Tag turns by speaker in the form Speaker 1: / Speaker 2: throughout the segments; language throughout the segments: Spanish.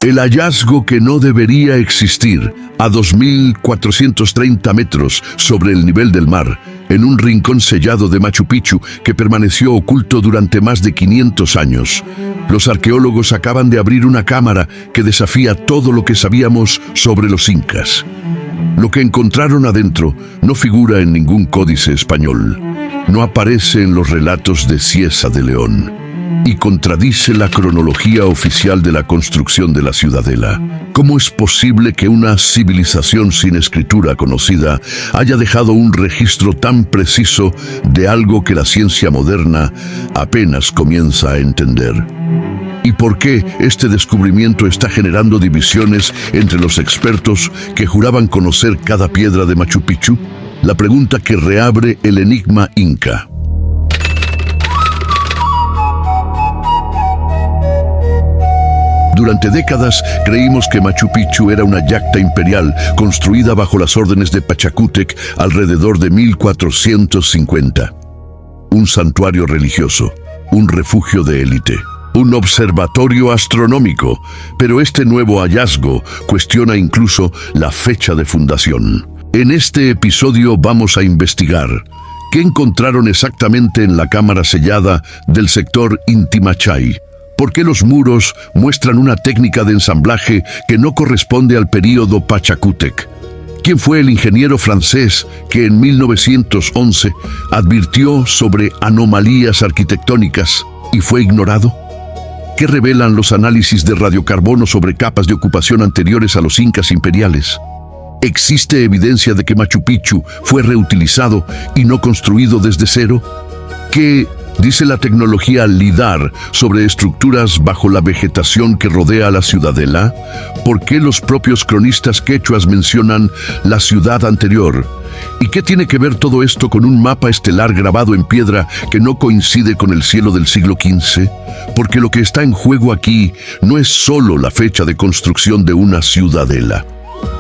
Speaker 1: El hallazgo que no debería existir, a 2.430 metros sobre el nivel del mar, en un rincón sellado de Machu Picchu que permaneció oculto durante más de 500 años. Los arqueólogos acaban de abrir una cámara que desafía todo lo que sabíamos sobre los incas. Lo que encontraron adentro no figura en ningún códice español, no aparece en los relatos de Cieza de León y contradice la cronología oficial de la construcción de la ciudadela. ¿Cómo es posible que una civilización sin escritura conocida haya dejado un registro tan preciso de algo que la ciencia moderna apenas comienza a entender? ¿Y por qué este descubrimiento está generando divisiones entre los expertos que juraban conocer cada piedra de Machu Picchu? La pregunta que reabre el enigma inca. Durante décadas creímos que Machu Picchu era una yacta imperial construida bajo las órdenes de Pachacútec alrededor de 1450. Un santuario religioso, un refugio de élite, un observatorio astronómico, pero este nuevo hallazgo cuestiona incluso la fecha de fundación. En este episodio vamos a investigar qué encontraron exactamente en la cámara sellada del sector Inti Machay. ¿Por qué los muros muestran una técnica de ensamblaje que no corresponde al período Pachacútec? ¿Quién fue el ingeniero francés que en 1911 advirtió sobre anomalías arquitectónicas y fue ignorado? ¿Qué revelan los análisis de radiocarbono sobre capas de ocupación anteriores a los incas imperiales? ¿Existe evidencia de que Machu Picchu fue reutilizado y no construido desde cero? ¿Qué dice la tecnología LIDAR sobre estructuras bajo la vegetación que rodea a la ciudadela? ¿Por qué los propios cronistas quechuas mencionan la ciudad anterior? ¿Y qué tiene que ver todo esto con un mapa estelar grabado en piedra que no coincide con el cielo del siglo XV? Porque lo que está en juego aquí no es solo la fecha de construcción de una ciudadela.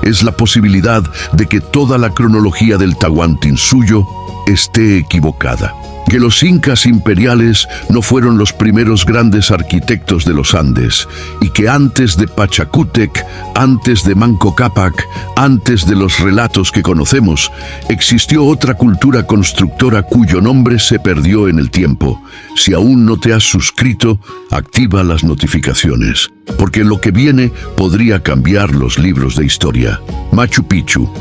Speaker 1: Es la posibilidad de que toda la cronología del Tahuantinsuyo esté equivocada. Que los incas imperiales no fueron los primeros grandes arquitectos de los Andes y que antes de Pachacútec, antes de Manco Cápac, antes de los relatos que conocemos, existió otra cultura constructora cuyo nombre se perdió en el tiempo. Si aún no te has suscrito, activa las notificaciones, porque lo que viene podría cambiar los libros de historia. Machu Picchu,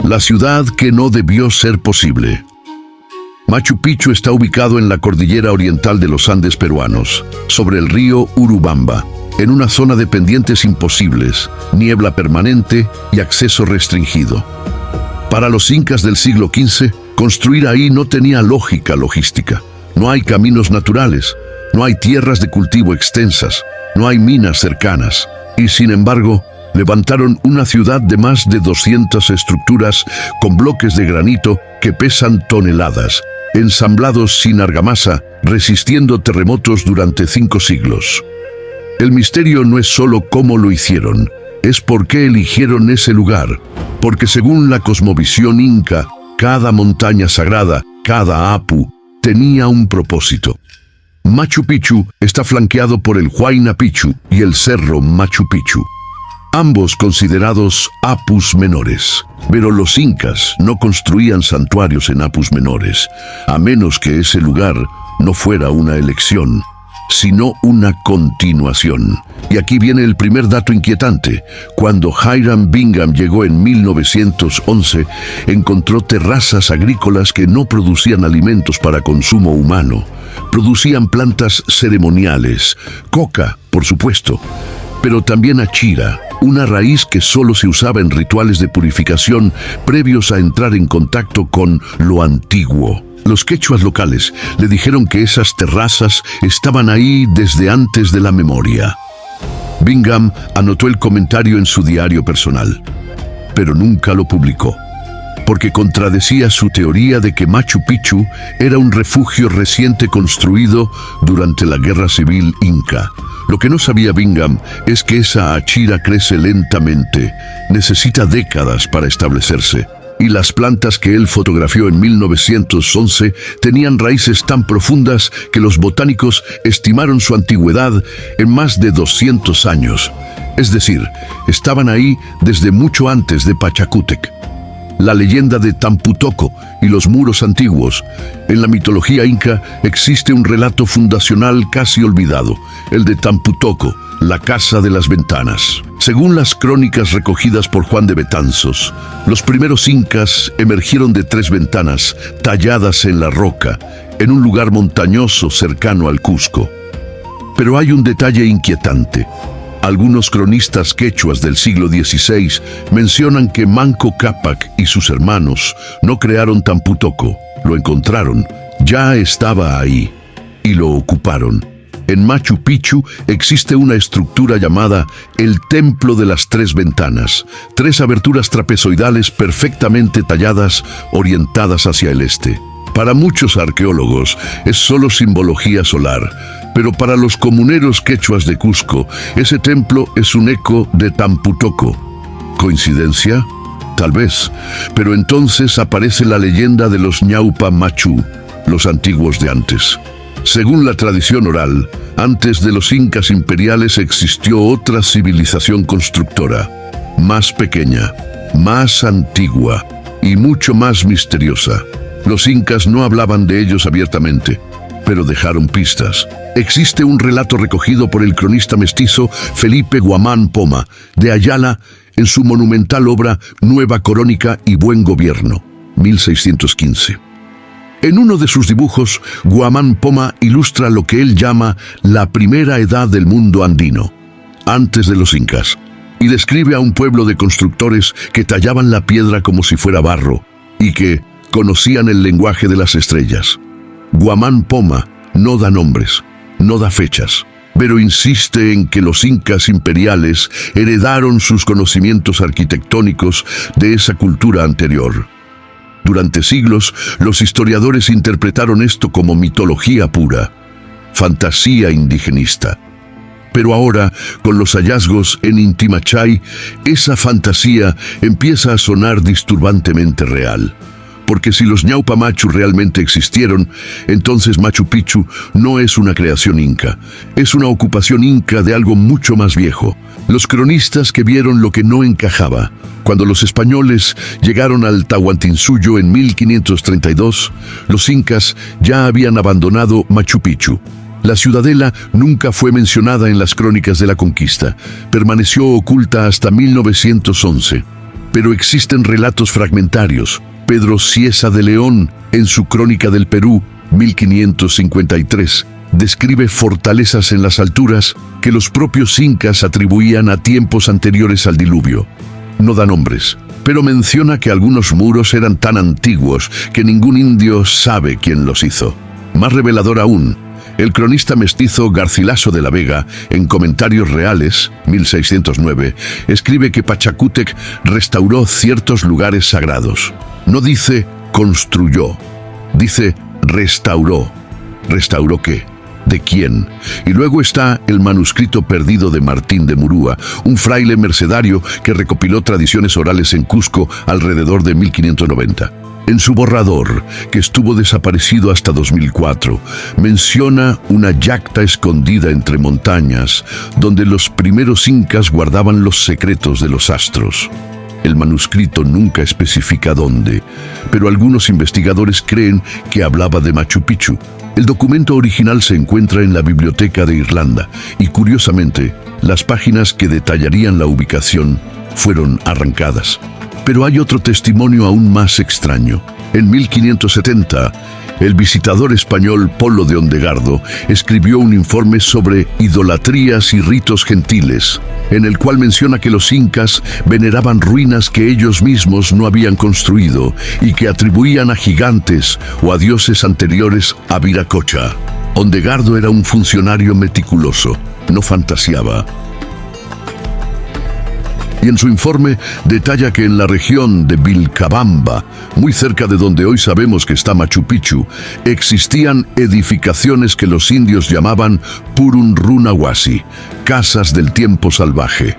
Speaker 1: la ciudad que no debió ser posible. Machu Picchu está ubicado en la cordillera oriental de los Andes peruanos, sobre el río Urubamba, en una zona de pendientes imposibles, niebla permanente y acceso restringido. Para los incas del siglo XV, construir ahí no tenía lógica logística. No hay caminos naturales, no hay tierras de cultivo extensas, no hay minas cercanas, y sin embargo, levantaron una ciudad de más de 200 estructuras con bloques de granito que pesan toneladas, ensamblados sin argamasa, resistiendo terremotos durante 5 siglos. El misterio no es solo cómo lo hicieron, es por qué eligieron ese lugar, porque según la cosmovisión inca, cada montaña sagrada, cada apu, tenía un propósito. Machu Picchu está flanqueado por el Huayna Picchu y el cerro Machu Picchu, ambos considerados apus menores. Pero los incas no construían santuarios en apus menores, a menos que ese lugar no fuera una elección, sino una continuación. Y aquí viene el primer dato inquietante. Cuando Hiram Bingham llegó en 1911, encontró terrazas agrícolas que no producían alimentos para consumo humano. Producían plantas ceremoniales, coca, por supuesto, pero también achira, una raíz que solo se usaba en rituales de purificación previos a entrar en contacto con lo antiguo. Los quechuas locales le dijeron que esas terrazas estaban ahí desde antes de la memoria. Bingham anotó el comentario en su diario personal, pero nunca lo publicó, porque contradecía su teoría de que Machu Picchu era un refugio reciente construido durante la Guerra Civil Inca. Lo que no sabía Bingham es que esa achira crece lentamente, necesita décadas para establecerse, y las plantas que él fotografió en 1911 tenían raíces tan profundas que los botánicos estimaron su antigüedad en más de 200 años. Es decir, estaban ahí desde mucho antes de Pachacútec. La leyenda de Tampu Tocco y los muros antiguos. En la mitología inca existe un relato fundacional casi olvidado, el de Tampu Tocco, la casa de las ventanas. Según las crónicas recogidas por Juan de Betanzos, los primeros incas emergieron de 3 ventanas talladas en la roca, en un lugar montañoso cercano al Cusco. Pero hay un detalle inquietante. Algunos cronistas quechuas del siglo XVI mencionan que Manco Cápac y sus hermanos no crearon Tampu Tocco, lo encontraron, ya estaba ahí, y lo ocuparon. En Machu Picchu existe una estructura llamada el Templo de las 3 Ventanas, 3 aberturas trapezoidales perfectamente talladas, orientadas hacia el este. Para muchos arqueólogos es solo simbología solar, pero para los comuneros quechuas de Cusco, ese templo es un eco de Tampu Tocco. ¿Coincidencia? Tal vez, pero entonces aparece la leyenda de los Ñaupa Machu, los antiguos de antes. Según la tradición oral, antes de los incas imperiales existió otra civilización constructora, más pequeña, más antigua y mucho más misteriosa. Los incas no hablaban de ellos abiertamente, pero dejaron pistas. Existe un relato recogido por el cronista mestizo Felipe Guamán Poma, de Ayala, en su monumental obra Nueva Crónica y Buen Gobierno, 1615. En uno de sus dibujos, Guamán Poma ilustra lo que él llama la primera edad del mundo andino, antes de los incas, y describe a un pueblo de constructores que tallaban la piedra como si fuera barro, y que conocían el lenguaje de las estrellas. Guamán Poma no da nombres, no da fechas, pero insiste en que los incas imperiales heredaron sus conocimientos arquitectónicos de esa cultura anterior. Durante siglos, los historiadores interpretaron esto como mitología pura, fantasía indigenista. Pero ahora, con los hallazgos en Inti Machay, esa fantasía empieza a sonar disturbantemente real. Porque si los Ñaupa Machu realmente existieron, entonces Machu Picchu no es una creación inca, es una ocupación inca de algo mucho más viejo. Los cronistas que vieron lo que no encajaba, cuando los españoles llegaron al Tahuantinsuyo en 1532, los incas ya habían abandonado Machu Picchu. La ciudadela nunca fue mencionada en las crónicas de la conquista, permaneció oculta hasta 1911. Pero existen relatos fragmentarios. Pedro Cieza de León, en su Crónica del Perú, 1553, describe fortalezas en las alturas que los propios incas atribuían a tiempos anteriores al diluvio. No da nombres, pero menciona que algunos muros eran tan antiguos que ningún indio sabe quién los hizo. Más revelador aún, el cronista mestizo Garcilaso de la Vega, en Comentarios Reales, 1609, escribe que Pachacútec restauró ciertos lugares sagrados. No dice construyó, dice restauró. ¿Restauró qué? ¿De quién? Y luego está el manuscrito perdido de Martín de Murúa, un fraile mercedario que recopiló tradiciones orales en Cusco alrededor de 1590. En su borrador, que estuvo desaparecido hasta 2004, menciona una yacta escondida entre montañas, donde los primeros incas guardaban los secretos de los astros. El manuscrito nunca especifica dónde, pero algunos investigadores creen que hablaba de Machu Picchu. El documento original se encuentra en la Biblioteca de Irlanda y, curiosamente, las páginas que detallarían la ubicación fueron arrancadas. Pero hay otro testimonio aún más extraño. En 1570, el visitador español Polo de Ondegardo escribió un informe sobre idolatrías y ritos gentiles, en el cual menciona que los incas veneraban ruinas que ellos mismos no habían construido y que atribuían a gigantes o a dioses anteriores a Viracocha. Ondegardo era un funcionario meticuloso, no fantaseaba. Y en su informe detalla que en la región de Vilcabamba, muy cerca de donde hoy sabemos que está Machu Picchu, existían edificaciones que los indios llamaban Purun Runawasi, casas del tiempo salvaje.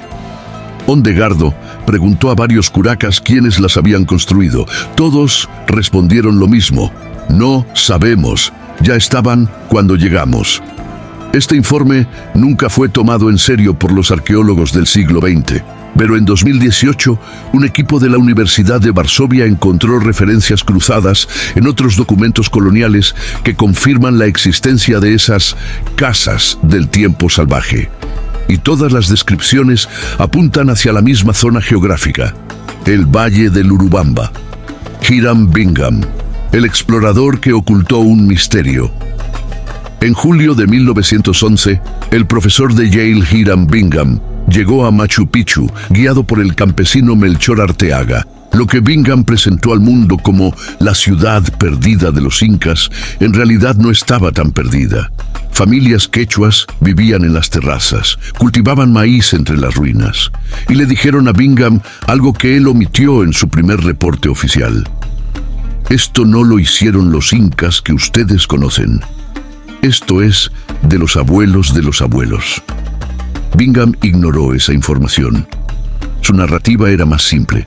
Speaker 1: Ondegardo preguntó a varios curacas quiénes las habían construido. Todos respondieron lo mismo: no sabemos, ya estaban cuando llegamos. Este informe nunca fue tomado en serio por los arqueólogos del siglo XX, pero en 2018 un equipo de la Universidad de Varsovia encontró referencias cruzadas en otros documentos coloniales que confirman la existencia de esas casas del tiempo salvaje. Y todas las descripciones apuntan hacia la misma zona geográfica: el Valle del Urubamba. Hiram Bingham, el explorador que ocultó un misterio. En julio de 1911, el profesor de Yale Hiram Bingham llegó a Machu Picchu, guiado por el campesino Melchor Arteaga. Lo que Bingham presentó al mundo como la ciudad perdida de los incas, en realidad no estaba tan perdida. Familias quechuas vivían en las terrazas, cultivaban maíz entre las ruinas, y le dijeron a Bingham algo que él omitió en su primer reporte oficial. Esto no lo hicieron los incas que ustedes conocen. Esto es de los abuelos de los abuelos. Bingham ignoró esa información. Su narrativa era más simple.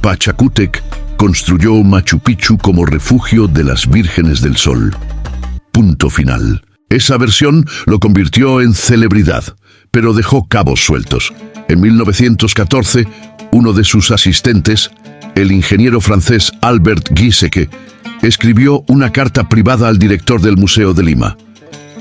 Speaker 1: Pachacútec construyó Machu Picchu como refugio de las vírgenes del sol. Punto final. Esa versión lo convirtió en celebridad, pero dejó cabos sueltos. En 1914, uno de sus asistentes, el ingeniero francés Albert Giesecke, escribió una carta privada al director del Museo de Lima.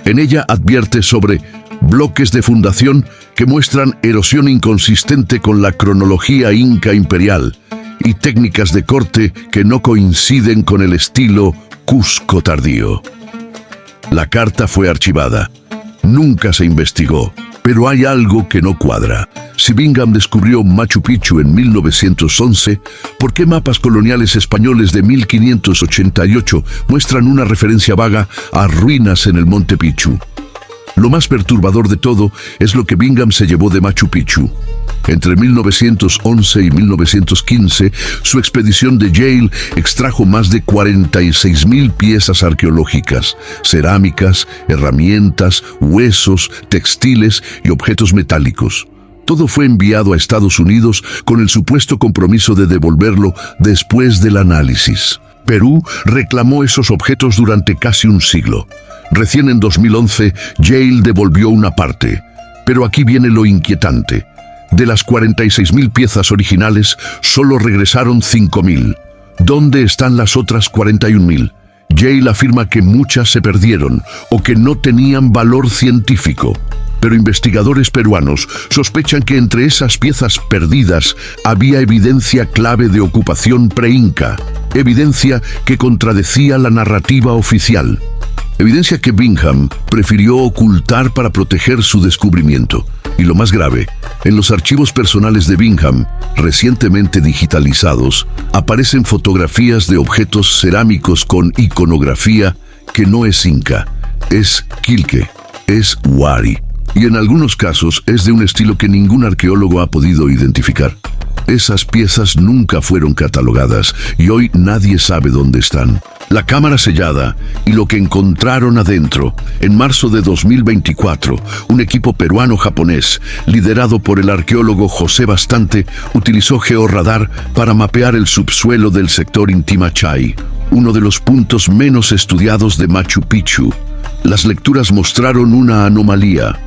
Speaker 1: En ella advierte sobre bloques de fundación que muestran erosión inconsistente con la cronología inca imperial y técnicas de corte que no coinciden con el estilo Cusco tardío. La carta fue archivada. Nunca se investigó, pero hay algo que no cuadra. Si Bingham descubrió Machu Picchu en 1911, ¿por qué mapas coloniales españoles de 1588 muestran una referencia vaga a ruinas en el Monte Picchu? Lo más perturbador de todo es lo que Bingham se llevó de Machu Picchu. Entre 1911 y 1915, su expedición de Yale extrajo más de 46.000 piezas arqueológicas, cerámicas, herramientas, huesos, textiles y objetos metálicos. Todo fue enviado a Estados Unidos con el supuesto compromiso de devolverlo después del análisis. Perú reclamó esos objetos durante casi un siglo. Recién en 2011, Yale devolvió una parte. Pero aquí viene lo inquietante. De las 46.000 piezas originales, solo regresaron 5.000. ¿Dónde están las otras 41.000? Yale afirma que muchas se perdieron o que no tenían valor científico. Pero investigadores peruanos sospechan que entre esas piezas perdidas había evidencia clave de ocupación pre-inca, evidencia que contradecía la narrativa oficial. Evidencia que Bingham prefirió ocultar para proteger su descubrimiento. Y lo más grave, en los archivos personales de Bingham, recientemente digitalizados, aparecen fotografías de objetos cerámicos con iconografía que no es inca, es quilque, es huari. Y en algunos casos es de un estilo que ningún arqueólogo ha podido identificar. Esas piezas nunca fueron catalogadas y hoy nadie sabe dónde están. La cámara sellada y lo que encontraron adentro. En marzo de 2024, un equipo peruano-japonés, liderado por el arqueólogo José Bastante, utilizó georradar para mapear el subsuelo del sector Intimachay, uno de los puntos menos estudiados de Machu Picchu. Las lecturas mostraron una anomalía.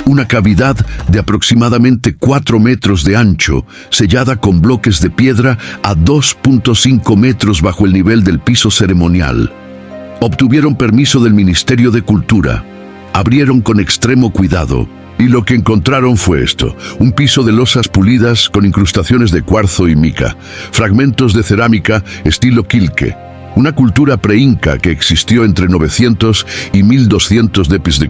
Speaker 1: Una cavidad de aproximadamente 4 metros de ancho, sellada con bloques de piedra a 2.5 metros bajo el nivel del piso ceremonial. Obtuvieron permiso del Ministerio de Cultura. Abrieron con extremo cuidado. Y lo que encontraron fue esto: un piso de losas pulidas con incrustaciones de cuarzo y mica, fragmentos de cerámica estilo quilque, una cultura pre-inca que existió entre 900 y 1200 d.C.,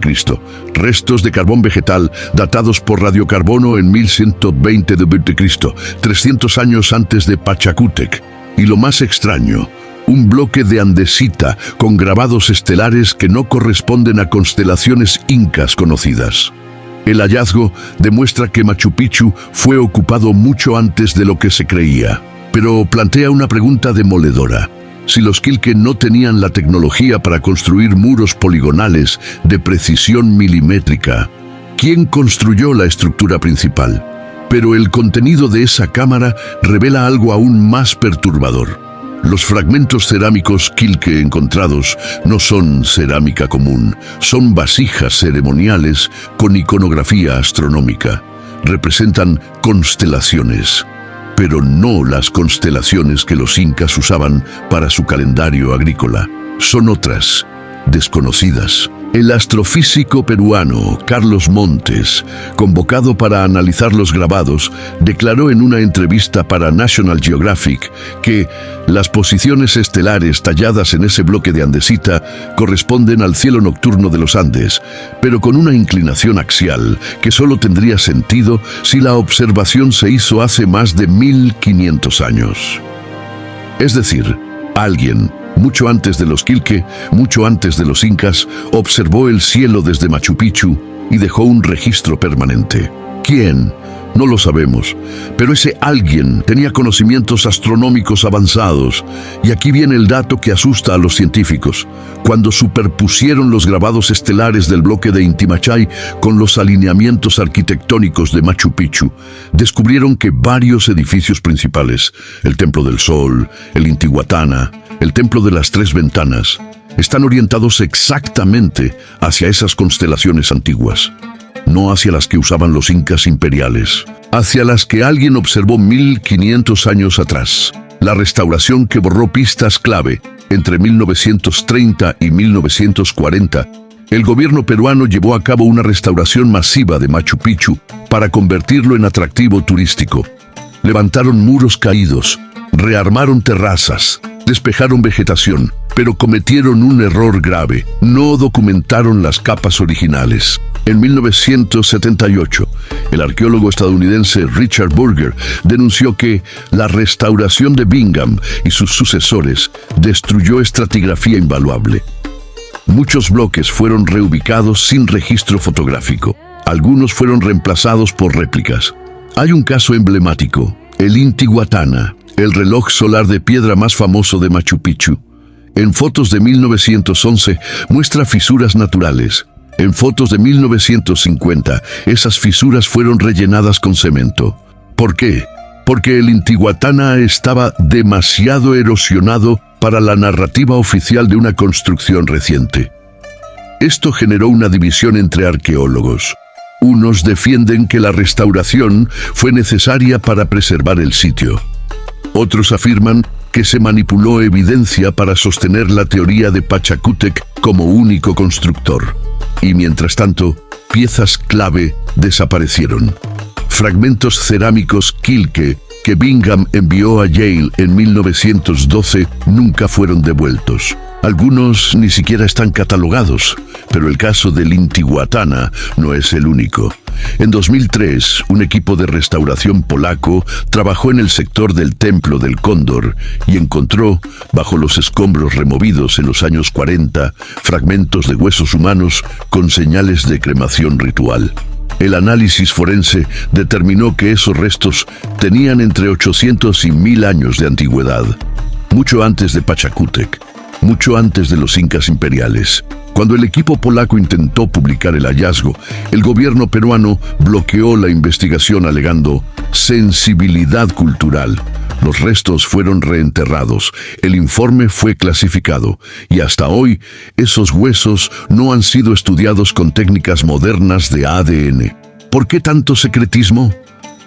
Speaker 1: restos de carbón vegetal datados por radiocarbono en 1120 d.C., 300 años antes de Pachacútec. Y lo más extraño, un bloque de andesita con grabados estelares que no corresponden a constelaciones incas conocidas. El hallazgo demuestra que Machu Picchu fue ocupado mucho antes de lo que se creía, pero plantea una pregunta demoledora. Si los quilque no tenían la tecnología para construir muros poligonales de precisión milimétrica, ¿quién construyó la estructura principal? Pero el contenido de esa cámara revela algo aún más perturbador. Los fragmentos cerámicos Quilque encontrados no son cerámica común, son vasijas ceremoniales con iconografía astronómica. Representan constelaciones, pero no las constelaciones que los incas usaban para su calendario agrícola. Son otras, desconocidas. El astrofísico peruano Carlos Montes, convocado para analizar los grabados, declaró en una entrevista para National Geographic que las posiciones estelares talladas en ese bloque de andesita corresponden al cielo nocturno de los Andes, pero con una inclinación axial que solo tendría sentido si la observación se hizo hace más de 1500 años. Es decir, alguien, mucho antes de los Quilque, mucho antes de los incas, observó el cielo desde Machu Picchu y dejó un registro permanente. ¿Quién? No lo sabemos, pero ese alguien tenía conocimientos astronómicos avanzados, y aquí viene el dato que asusta a los científicos. Cuando superpusieron los grabados estelares del bloque de Inti Machay con los alineamientos arquitectónicos de Machu Picchu, descubrieron que varios edificios principales, el Templo del Sol, el Intihuatana, el Templo de las Tres Ventanas, están orientados exactamente hacia esas constelaciones antiguas, no hacia las que usaban los incas imperiales, hacia las que alguien observó 1500 años atrás. La restauración que borró pistas clave entre 1930 y 1940, el gobierno peruano llevó a cabo una restauración masiva de Machu Picchu para convertirlo en atractivo turístico. Levantaron muros caídos, rearmaron terrazas, despejaron vegetación, pero cometieron un error grave: no documentaron las capas originales. En 1978, el arqueólogo estadounidense Richard Burger denunció que la restauración de Bingham y sus sucesores destruyó estratigrafía invaluable. Muchos bloques fueron reubicados sin registro fotográfico. Algunos fueron reemplazados por réplicas. Hay un caso emblemático: el Intihuatana, el reloj solar de piedra más famoso de Machu Picchu. En fotos de 1911 muestra fisuras naturales. En fotos de 1950, esas fisuras fueron rellenadas con cemento. ¿Por qué? Porque el Intihuatana estaba demasiado erosionado para la narrativa oficial de una construcción reciente. Esto generó una división entre arqueólogos. Unos defienden que la restauración fue necesaria para preservar el sitio. Otros afirman que se manipuló evidencia para sostener la teoría de Pachacútec como único constructor. Y mientras tanto, piezas clave desaparecieron. Fragmentos cerámicos Quilque que Bingham envió a Yale en 1912 nunca fueron devueltos. Algunos ni siquiera están catalogados, pero el caso del Intihuatana no es el único. En 2003, un equipo de restauración polaco trabajó en el sector del Templo del Cóndor y encontró, bajo los escombros removidos en los años 40, fragmentos de huesos humanos con señales de cremación ritual. El análisis forense determinó que esos restos tenían entre 800 y 1000 años de antigüedad, mucho antes de Pachacútec, mucho antes de los incas imperiales. Cuando el equipo polaco intentó publicar el hallazgo, el gobierno peruano bloqueó la investigación alegando sensibilidad cultural. Los restos fueron reenterrados, el informe fue clasificado y hasta hoy esos huesos no han sido estudiados con técnicas modernas de ADN. ¿Por qué tanto secretismo?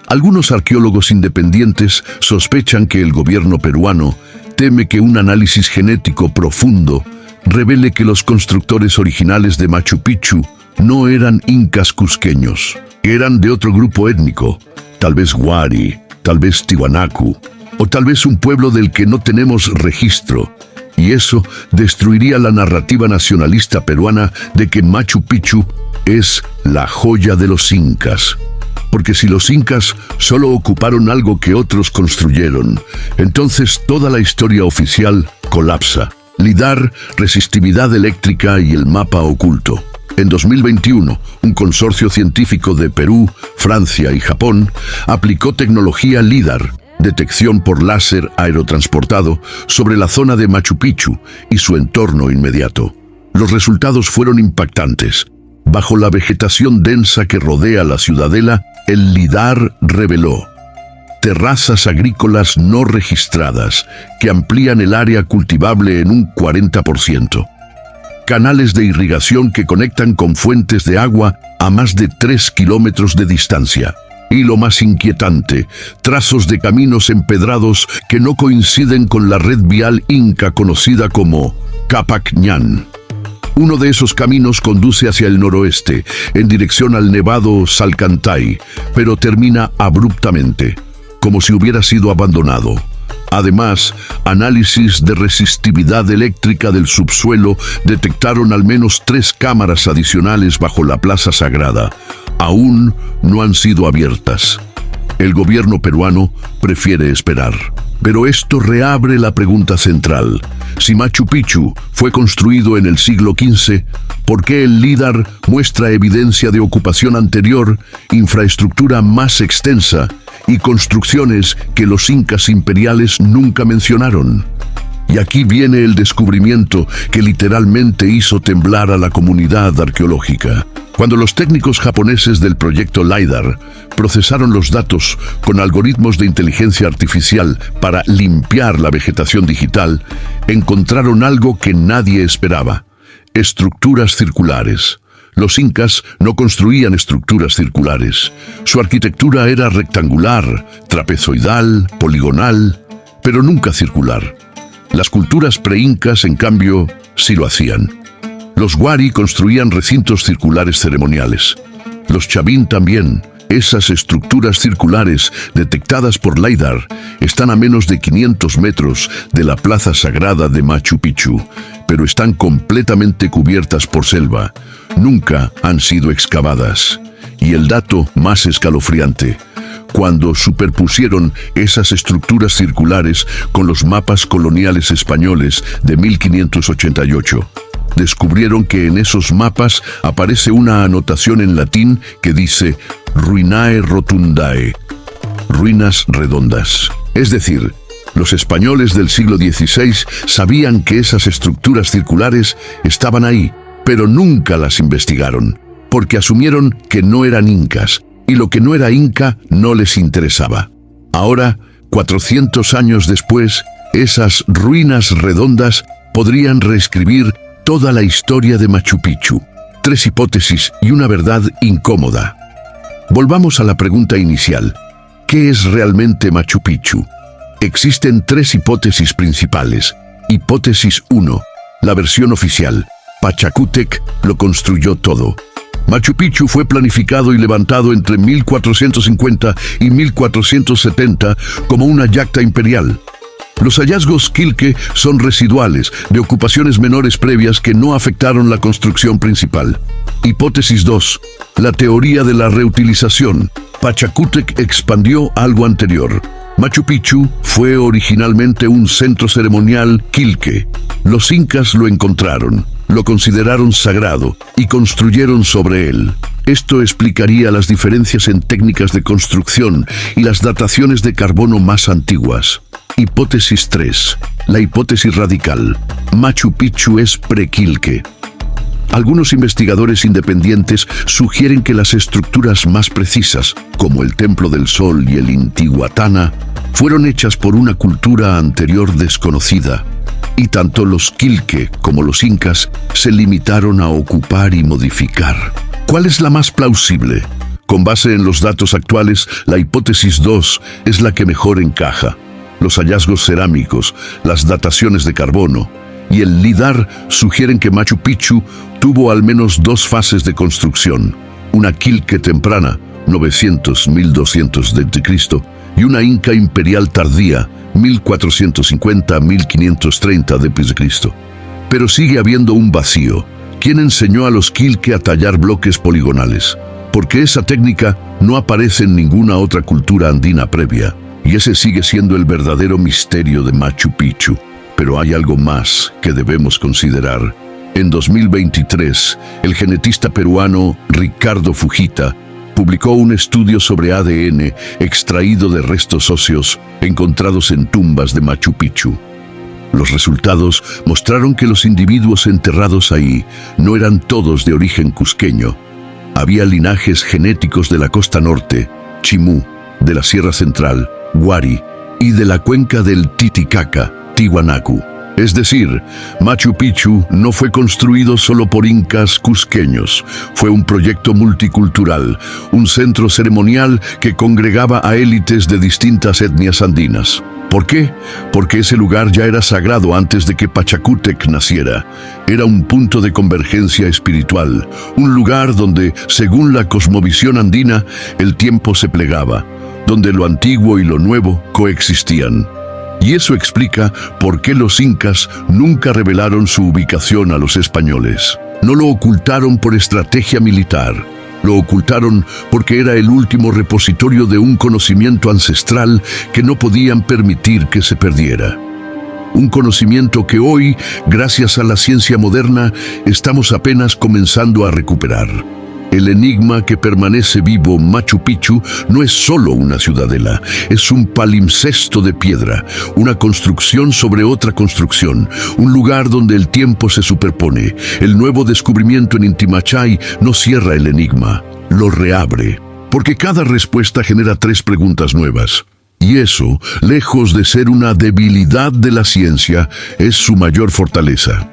Speaker 1: Algunos arqueólogos independientes sospechan que el gobierno peruano teme que un análisis genético profundo revele que los constructores originales de Machu Picchu no eran incas cusqueños, eran de otro grupo étnico, tal vez Wari, tal vez Tiwanaku, o tal vez un pueblo del que no tenemos registro, y eso destruiría la narrativa nacionalista peruana de que Machu Picchu es la joya de los incas. Porque si los incas solo ocuparon algo que otros construyeron, entonces toda la historia oficial colapsa. LIDAR, resistividad eléctrica y el mapa oculto. En 2021, un consorcio científico de Perú, Francia y Japón aplicó tecnología LIDAR, detección por láser aerotransportado, sobre la zona de Machu Picchu y su entorno inmediato. Los resultados fueron impactantes. bajo la vegetación densa que rodea la ciudadela, el LIDAR reveló terrazas agrícolas no registradas que amplían el área cultivable en un 40%. Canales de irrigación que conectan con fuentes de agua a más de 3 kilómetros de distancia. Y lo más inquietante, trazos de caminos empedrados que no coinciden con la red vial inca conocida como Capac Ñan. Uno de esos caminos conduce hacia el noroeste, en dirección al nevado Salcantay, pero termina abruptamente, como si hubiera sido abandonado. Además, análisis de resistividad eléctrica del subsuelo detectaron al menos 3 cámaras adicionales bajo la plaza sagrada. Aún no han sido abiertas. El gobierno peruano prefiere esperar. Pero esto reabre la pregunta central. Si Machu Picchu fue construido en el siglo XV, ¿por qué el LIDAR muestra evidencia de ocupación anterior, infraestructura más extensa y construcciones que los incas imperiales nunca mencionaron? Y aquí viene el descubrimiento que literalmente hizo temblar a la comunidad arqueológica. Cuando los técnicos japoneses del proyecto LIDAR procesaron los datos con algoritmos de inteligencia artificial para limpiar la vegetación digital, encontraron algo que nadie esperaba: estructuras circulares. Los incas no construían estructuras circulares. Su arquitectura era rectangular, trapezoidal, poligonal, pero nunca circular. Las culturas pre-incas, en cambio, sí lo hacían. Los Wari construían recintos circulares ceremoniales. Los Chavín también. Esas estructuras circulares detectadas por LIDAR están a menos de 500 metros de la plaza sagrada de Machu Picchu, pero están completamente cubiertas por selva. Nunca han sido excavadas. Y el dato más escalofriante: cuando superpusieron esas estructuras circulares con los mapas coloniales españoles de 1588, descubrieron que en esos mapas aparece una anotación en latín que dice Ruinae Rotundae, ruinas redondas. Es decir, los españoles del siglo XVI sabían que esas estructuras circulares estaban ahí, pero nunca las investigaron, porque asumieron que no eran incas, y lo que no era inca no les interesaba. Ahora, 400 años después, esas ruinas redondas podrían reescribir toda la historia de Machu Picchu. 3 hipótesis y una verdad incómoda. Volvamos a la pregunta inicial: ¿qué es realmente Machu Picchu? Existen 3 hipótesis principales. Hipótesis 1, la versión oficial: Pachacútec lo construyó todo. Machu Picchu fue planificado y levantado entre 1450 y 1470 como una yacta imperial. Los hallazgos Quilque son residuales, de ocupaciones menores previas que no afectaron la construcción principal. Hipótesis 2. La teoría de la reutilización. Pachacútec expandió algo anterior. Machu Picchu fue originalmente un centro ceremonial Quilque. Los incas lo encontraron, lo consideraron sagrado y construyeron sobre él. Esto explicaría las diferencias en técnicas de construcción y las dataciones de carbono más antiguas. Hipótesis 3. La hipótesis radical. Machu Picchu es pre-Quilque. Algunos investigadores independientes sugieren que las estructuras más precisas, como el Templo del Sol y el Intihuatana, fueron hechas por una cultura anterior desconocida, y tanto los Quilque como los incas se limitaron a ocupar y modificar. ¿Cuál es la más plausible? Con base en los datos actuales, la hipótesis 2 es la que mejor encaja. Los hallazgos cerámicos, las dataciones de carbono y el LIDAR sugieren que Machu Picchu tuvo al menos 2 fases de construcción: una Quilque temprana, 900-1200 d.C., y una Inca imperial tardía, 1450-1530 d.C. Pero sigue habiendo un vacío. ¿Quién enseñó a los Quilque a tallar bloques poligonales? Porque esa técnica no aparece en ninguna otra cultura andina previa. Y ese sigue siendo el verdadero misterio de Machu Picchu. Pero hay algo más que debemos considerar. En 2023, el genetista peruano Ricardo Fujita publicó un estudio sobre ADN extraído de restos óseos encontrados en tumbas de Machu Picchu. Los resultados mostraron que los individuos enterrados ahí no eran todos de origen cusqueño. Había linajes genéticos de la costa norte, Chimú, de la Sierra Central, Huari, y de la cuenca del Titicaca, Tiwanaku. Es decir, Machu Picchu no fue construido solo por incas cusqueños, fue un proyecto multicultural, un centro ceremonial que congregaba a élites de distintas etnias andinas. ¿Por qué? Porque ese lugar ya era sagrado antes de que Pachacútec naciera. Era un punto de convergencia espiritual, un lugar donde, según la cosmovisión andina, el tiempo se plegaba, donde lo antiguo y lo nuevo coexistían. Y eso explica por qué los incas nunca revelaron su ubicación a los españoles. No lo ocultaron por estrategia militar. Lo ocultaron porque era el último repositorio de un conocimiento ancestral que no podían permitir que se perdiera. Un conocimiento que hoy, gracias a la ciencia moderna, estamos apenas comenzando a recuperar. El enigma que permanece vivo, Machu Picchu, no es solo una ciudadela, es un palimpsesto de piedra, una construcción sobre otra construcción, un lugar donde el tiempo se superpone. El nuevo descubrimiento en Inti Machay no cierra el enigma, lo reabre, porque cada respuesta genera 3 preguntas nuevas. Y eso, lejos de ser una debilidad de la ciencia, es su mayor fortaleza.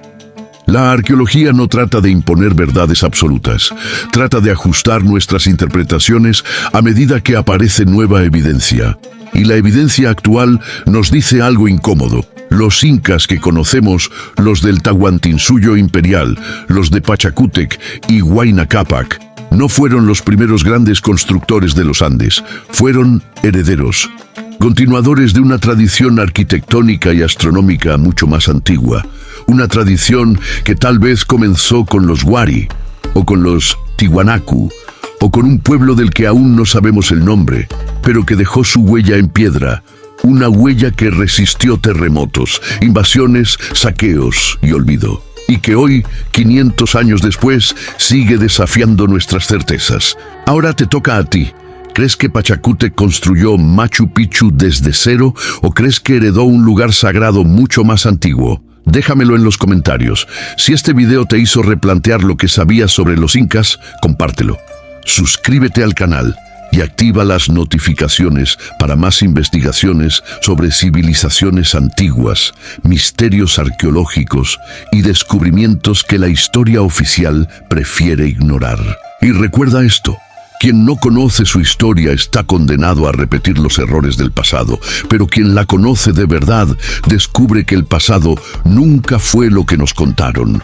Speaker 1: La arqueología no trata de imponer verdades absolutas, trata de ajustar nuestras interpretaciones a medida que aparece nueva evidencia. Y la evidencia actual nos dice algo incómodo. Los incas que conocemos, los del Tahuantinsuyo imperial, los de Pachacútec y Huayna Cápac, no fueron los primeros grandes constructores de los Andes, fueron herederos, continuadores de una tradición arquitectónica y astronómica mucho más antigua. Una tradición que tal vez comenzó con los Huari, o con los Tiwanaku, o con un pueblo del que aún no sabemos el nombre, pero que dejó su huella en piedra, una huella que resistió terremotos, invasiones, saqueos y olvido, y que hoy, 500 años después, sigue desafiando nuestras certezas. Ahora te toca a ti. ¿Crees que Pachacútec construyó Machu Picchu desde cero o crees que heredó un lugar sagrado mucho más antiguo? Déjamelo en los comentarios. Si este video te hizo replantear lo que sabías sobre los incas, compártelo. Suscríbete al canal y activa las notificaciones para más investigaciones sobre civilizaciones antiguas, misterios arqueológicos y descubrimientos que la historia oficial prefiere ignorar. Y recuerda esto. Quien no conoce su historia está condenado a repetir los errores del pasado, pero quien la conoce de verdad descubre que el pasado nunca fue lo que nos contaron.